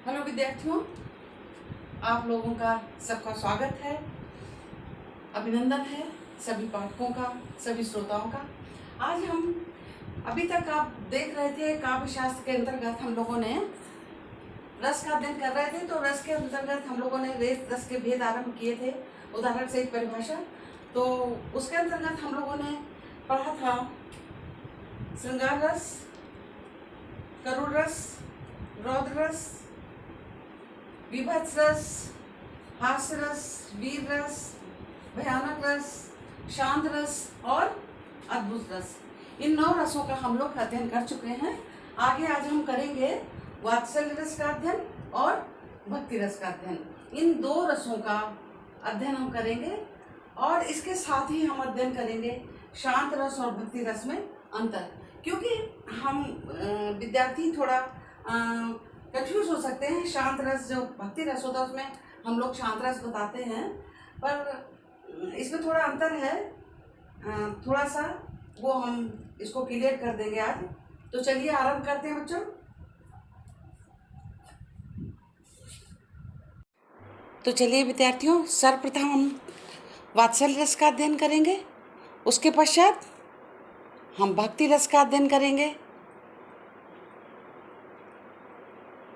Hello विद्यार्थियों, आप लोगों का सबका स्वागत है, अभिनंदन है सभी पाठकों का, सभी श्रोताओं का। आज हम अभी तक आप देख रहे थे काव्य शास्त्र के अंतर्गत हम लोगों ने रस का अध्ययन कर रहे थे। तो रस के अंतर्गत हम लोगों ने रस के भेद आरंभ किए थे, उदाहरण से एक परिभाषा। तो उसके अंतर्गत हम लोगों ने पढ़ा था श्रृंगार रस, करुण रस, रौद्र रस, विभत्स रस, हास्य रस, वीर रस, भयानक रस, शांत रस और अद्भुत रस। इन 9 रसों का हम लोग अध्ययन कर चुके हैं। आगे आज हम करेंगे वात्सल्य रस का अध्ययन और भक्ति रस का अध्ययन। इन 2 रसों का अध्ययन हम करेंगे और इसके साथ ही हम अध्ययन करेंगे शांत रस और भक्ति रस में अंतर, क्योंकि हम विद्यार्थी थोड़ा कंफ्यूज हो सकते हैं। शांत रस जो भक्ति रस होता है उसमें हम लोग शांत रस बताते हैं, पर इसमें थोड़ा अंतर है, थोड़ा सा वो हम इसको क्लियर कर देंगे आज। तो चलिए आरंभ करते हैं बच्चों। तो चलिए विद्यार्थियों, सर्वप्रथम हम वात्सल्य रस का अध्ययन करेंगे, उसके पश्चात हम भक्ति रस का अध्ययन करेंगे,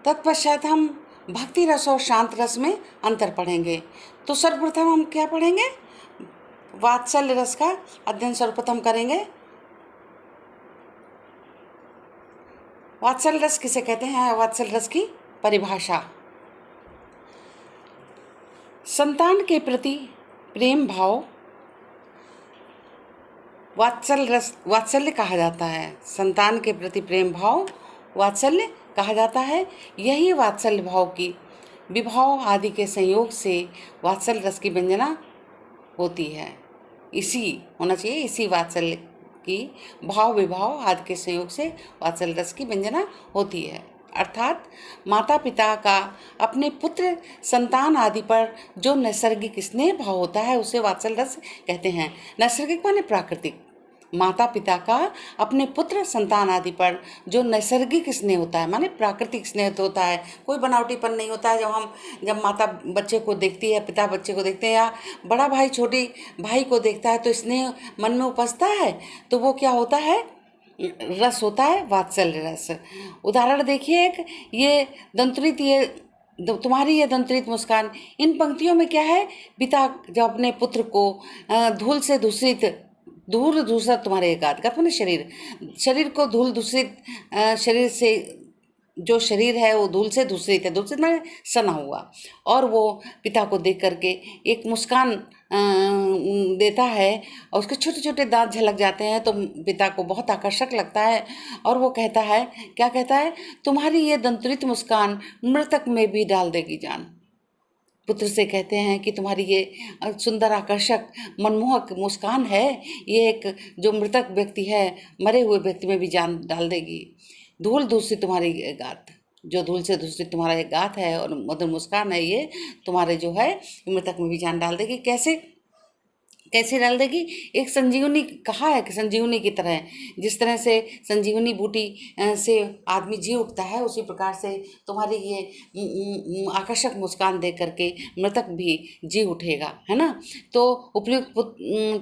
तत्पश्चात हम भक्ति रस और शांत रस में अंतर पढ़ेंगे। तो सर्वप्रथम हम क्या पढ़ेंगे? वात्सल्य रस का अध्ययन सर्वप्रथम करेंगे। वात्सल्य रस किसे कहते हैं? वात्सल्य रस की परिभाषा: संतान के प्रति प्रेम भाव वात्सल्य कहा जाता है। संतान के प्रति प्रेम भाव वात्सल्य कहा जाता है। यही वात्सल्य भाव की विभाव आदि के संयोग से वात्सल्य रस की व्यंजना होती है। इसी होना चाहिए, इसी वात्सल्य की भाव विभाव आदि के संयोग से वात्सल्य रस की व्यंजना होती है। अर्थात माता पिता का अपने पुत्र संतान आदि पर जो नैसर्गिक स्नेह भाव होता है उसे वात्सल्य रस कहते हैं। नैसर्गिक माने प्राकृतिक। माता पिता का अपने पुत्र संतान आदि पर जो नैसर्गिक स्नेह होता है माने प्राकृतिक स्नेह होता है, कोई बनावटीपन नहीं होता है। जब माता बच्चे को देखती है, पिता बच्चे को देखते हैं, या बड़ा भाई छोटी भाई को देखता है तो स्नेह मन में उपजता है, तो वो क्या होता है? रस होता है वात्सल्य रस। उदाहरण देखिए, एक ये दंतुरित, ये तुम्हारी ये दंतुरित मुस्कान, इन पंक्तियों में क्या है? पिता जब अपने पुत्र को धूल से दूषित, धूल दूसरा तुम्हारे गात मैंने शरीर को धूल दूषित, शरीर से जो शरीर है वो धूल से दूषित है, दूषित मैंने सना हुआ, और वो पिता को देख करके एक मुस्कान देता है और उसके छोटे छोटे दांत झलक जाते हैं तो पिता को बहुत आकर्षक लगता है, और वो कहता है, क्या कहता है? तुम्हारी ये दंतुरित मुस्कान मृतक में भी डाल देगी जान। पुत्र से कहते हैं कि तुम्हारी ये सुंदर आकर्षक मनमोहक मुस्कान है, ये एक जो मृतक व्यक्ति है, मरे हुए व्यक्ति में भी जान डाल देगी। धूल दूषित तुम्हारी गात, जो धूल से दूषित तुम्हारा ये गात है और मधुर मुस्कान है, ये तुम्हारे जो है मृतक में भी जान डाल देगी। कैसे डाल देगी? एक संजीवनी कहा है कि संजीवनी की तरह, जिस तरह से संजीवनी बूटी से आदमी जी उठता है, उसी प्रकार से तुम्हारी ये आकर्षक मुस्कान देख करके मृतक भी जी उठेगा, है ना। तो उपयुक्त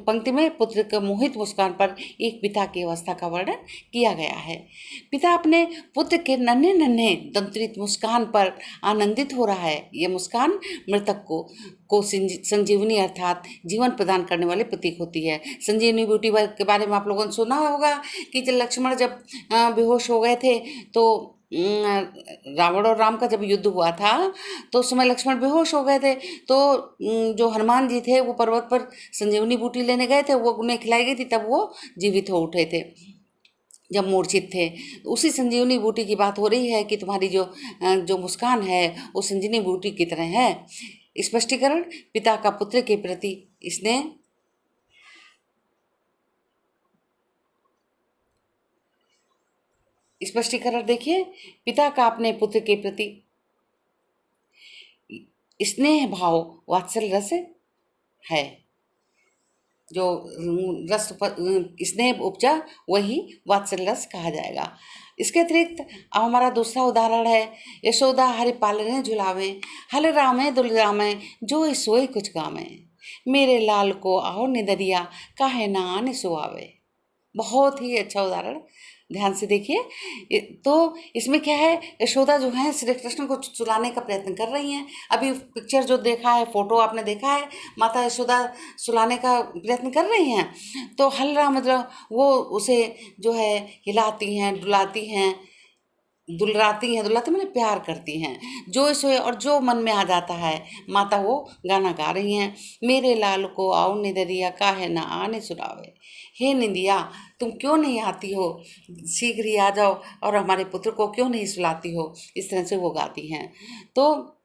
पंक्ति में पुत्र के मोहित मुस्कान पर एक पिता की अवस्था का वर्णन किया गया है। पिता अपने पुत्र के नन्हे नन्हे दंतुरित मुस्कान पर आनंदित हो रहा है। ये मुस्कान मृतक को संजीवनी अर्थात जीवन प्रदान करने वाले प्रतीक होती है। संजीवनी बूटी के बारे में आप लोगों ने सुना होगा कि जब लक्ष्मण बेहोश हो गए थे, तो रावण और राम का जब युद्ध हुआ था तो उस समय लक्ष्मण बेहोश हो गए थे, तो जो हनुमान जी थे वो पर्वत पर संजीवनी बूटी लेने गए थे, वो उन्हें खिलाई गई थी, तब वो जीवित हो उठे थे जब मूर्छित थे। उसी संजीवनी बूटी की बात हो रही है कि तुम्हारी जो मुस्कान है वो संजीवनी बूटी की तरह है। स्पष्टीकरण: पिता का पुत्र के प्रति स्नेह, स्पष्टीकरण देखिए, पिता का अपने पुत्र के प्रति स्नेह भाव वात्सल्य रस है। जो रस स्नेह उपजा वही वात्सल्य रस कहा जाएगा। इसके अतिरिक्त अब हमारा दूसरा उदाहरण है, यशोदा हरि पालने झुलावे, हल रामे दुल रामे, जो सोए कुछ गावे, मेरे लाल को आओ निदरिया, काहे ना आने सुआवे। बहुत ही अच्छा उदाहरण, ध्यान से देखिए। तो इसमें क्या है, यशोदा जो है श्री कृष्ण को सुलाने का प्रयत्न कर रही हैं। अभी पिक्चर जो देखा है, फोटो आपने देखा है, माता यशोदा सुलाने का प्रयत्न कर रही हैं। तो हल्ला मतलब वो उसे जो है हिलाती हैं, डुलाती हैं, दुलराती हैं, दुलाती मैंने प्यार करती हैं, जो सोए और जो मन में आ जाता है माता वो गाना गा रही हैं। मेरे लाल को आओ निदरिया, काहे ना आने सुनावे, हे निंदिया तुम क्यों नहीं आती हो, शीघ्र ही आ जाओ और हमारे पुत्र को क्यों नहीं सुलाती हो। इस तरह से वो गाती हैं। तो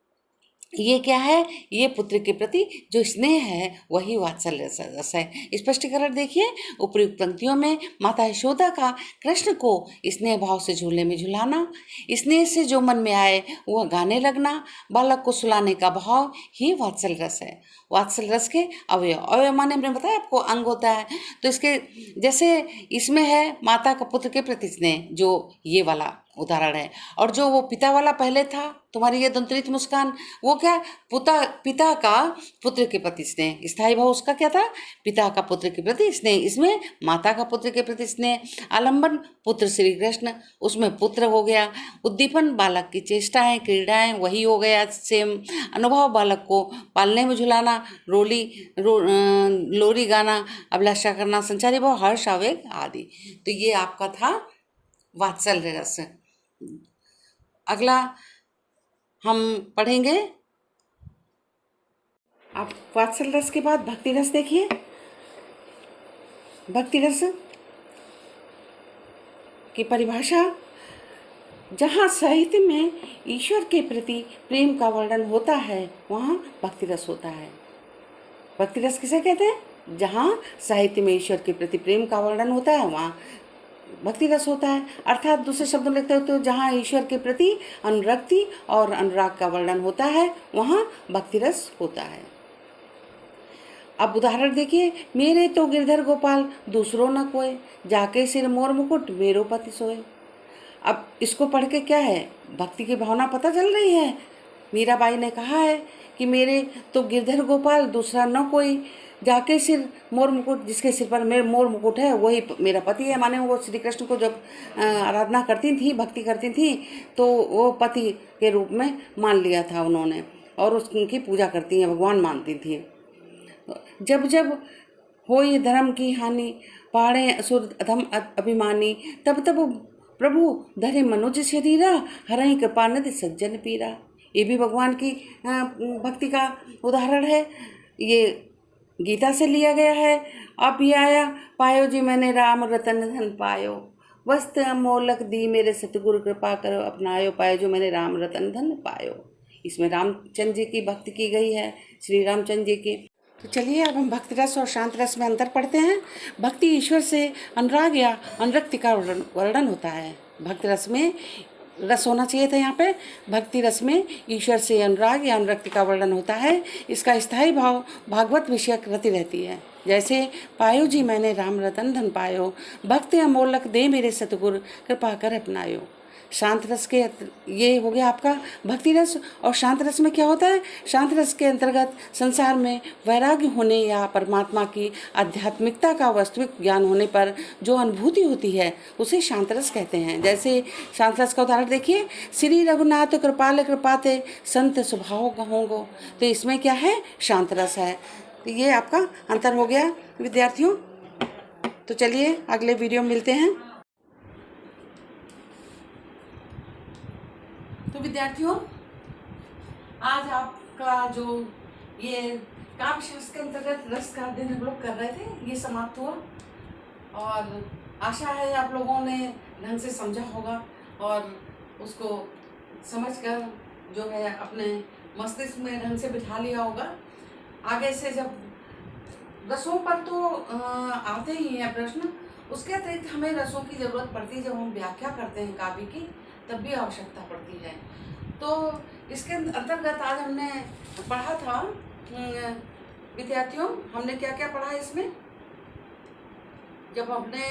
ये क्या है, ये पुत्र के प्रति जो स्नेह है वही वात्सल्य रस है। स्पष्टीकरण देखिए, उपयुक्त पंक्तियों में माता यशोदा का कृष्ण को स्नेह भाव से झूले में झुलाना, स्नेह से जो मन में आए वह गाने लगना, बालक को सुलाने का भाव ही वात्सल्य रस है। वात्सल्य रस के अवयव, अवयव माने हमने बताया आपको अंग होता है। तो इसके जैसे इसमें है माता का पुत्र के प्रति स्नेह, जो ये वाला उदाहरण है, और जो वो पिता वाला पहले था तुम्हारी ये दंतरित मुस्कान, वो क्या, पिता का पुत्र के प्रति स्नेह, स्थायी भाव उसका क्या था, पिता का पुत्र के प्रति स्नेह। इसमें माता का पुत्र के प्रति स्नेह, आलंबन पुत्र श्री कृष्ण, उसमें पुत्र हो गया, उद्दीपन बालक की चेष्टाएं क्रीड़ाएं वही हो गया सेम, अनुभव बालक को पालने में झुलाना, लोरी गाना, अभिलाषा करना, संचारी भाव हर्ष आवेग आदि। तो ये आपका था वात्सल्य रस। अगला हम पढ़ेंगे, आप वात्सल्य रस के बाद भक्ति रस देखिए। भक्ति रस की परिभाषा, जहाँ साहित्य में ईश्वर के प्रति प्रेम का वर्णन होता है वहाँ भक्ति रस होता है। भक्ति रस किसे कहते हैं, जहाँ साहित्य में ईश्वर के प्रति प्रेम का वर्णन होता है वहाँ भक्ति रस होता है। अर्थात दूसरे शब्दों में लिखते हो तो जहाँ ईश्वर के प्रति अनुरक्ति और अनुराग का वर्णन होता है वहाँ भक्ति रस होता है। अब उदाहरण देखिए, मेरे तो गिरधर गोपाल दूसरों न कोय, जाके सिर मोर मुकुट मेरो पति सोए। अब इसको पढ़ के क्या है, भक्ति की भावना पता चल रही है। मीराबाई ने कहा है कि मेरे तो गिरधर गोपाल दूसरा न कोई, जाके सिर मोर मुकुट, जिसके सिर पर मेरे मोर मुकुट है वही मेरा पति है। माने वो श्री कृष्ण को जब आराधना करती थी, भक्ति करती थी, तो वो पति के रूप में मान लिया था उन्होंने, और उसकी पूजा करती हैं, भगवान मानती थी। जब जब होई धर्म की हानि, पाड़े असुर अधम अभिमानी, तब तब प्रभु धरे मनुज शरीरा, हरहि कृपा निधि सज्जन पीरा। ये भी भगवान की भक्ति का उदाहरण है, ये गीता से लिया गया है। अब ये आया, पायो जी मैंने राम रतन धन पायो, वस्त्र अमोलक दी मेरे सतगुरु कृपा करो अपनायो, पायो जो मैंने राम रतन धन पायो। इसमें रामचंद्र जी की भक्ति की गई है, श्री रामचंद्र जी की। तो चलिए अब हम भक्ति रस और शांत रस में अंतर पढ़ते हैं। भक्ति ईश्वर से अनुराग या अनुरक्ति का वर्णन होता है। भक्ति रस में रस होना चाहिए था यहाँ पे, भक्ति रस में ईश्वर से अनुराग या अनुरक्ति का वर्णन होता है। इसका स्थायी भाव भागवत विषयक रति रहती है। जैसे पायो जी मैंने राम रतन धन पायो, भक्ति अमोलक दे मेरे सतगुर कृपा कर अपनायो। शांत रस के ये हो गया आपका भक्ति रस। और शांत रस में क्या होता है, शांत रस के अंतर्गत संसार में वैराग्य होने या परमात्मा की आध्यात्मिकता का वास्तविक ज्ञान होने पर जो अनुभूति होती है उसे शांत रस कहते हैं। जैसे शांत रस का उदाहरण देखिए, श्री रघुनाथ कृपाल कृपाते संत स्वभाव कहोगो। तो इसमें क्या है, शांत रस है। तो ये आपका अंतर हो गया विद्यार्थियों। तो चलिए अगले वीडियो में मिलते हैं। तो विद्यार्थियों, आज आपका जो ये काव्य शास्त्र के अंतर्गत रस का अध्ययन हम लोग कर रहे थे, ये समाप्त हुआ। और आशा है आप लोगों ने ढंग से समझा होगा और उसको समझकर जो है अपने मस्तिष्क में ढंग से बिठा लिया होगा। आगे से जब रसों पर तो आते ही हैं प्रश्न, उसके अतिरिक्त हमें रसों की ज़रूरत पड़ती है। जब हम व्याख्या करते हैं काव्य की तब भी आवश्यकता पड़ती है। तो इसके अंतर्गत आज हमने पढ़ा था विद्यार्थियों, हमने क्या क्या पढ़ा इसमें, जब हमने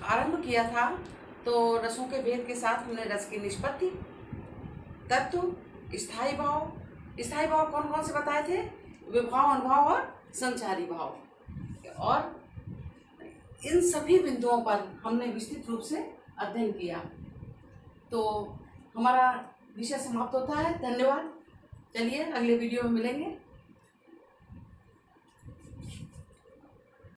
आरंभ किया था तो रसों के भेद के साथ हमने रस की निष्पत्ति, तत्व, स्थायी भाव कौन कौन से बताए थे? विभाव, अनुभाव और संचारी भाव। और इन सभी बिंदुओं पर हमने विस्तृत रूप से अध्ययन किया। तो हमारा विषय समाप्त होता है। धन्यवाद। चलिए अगले वीडियो में मिलेंगे।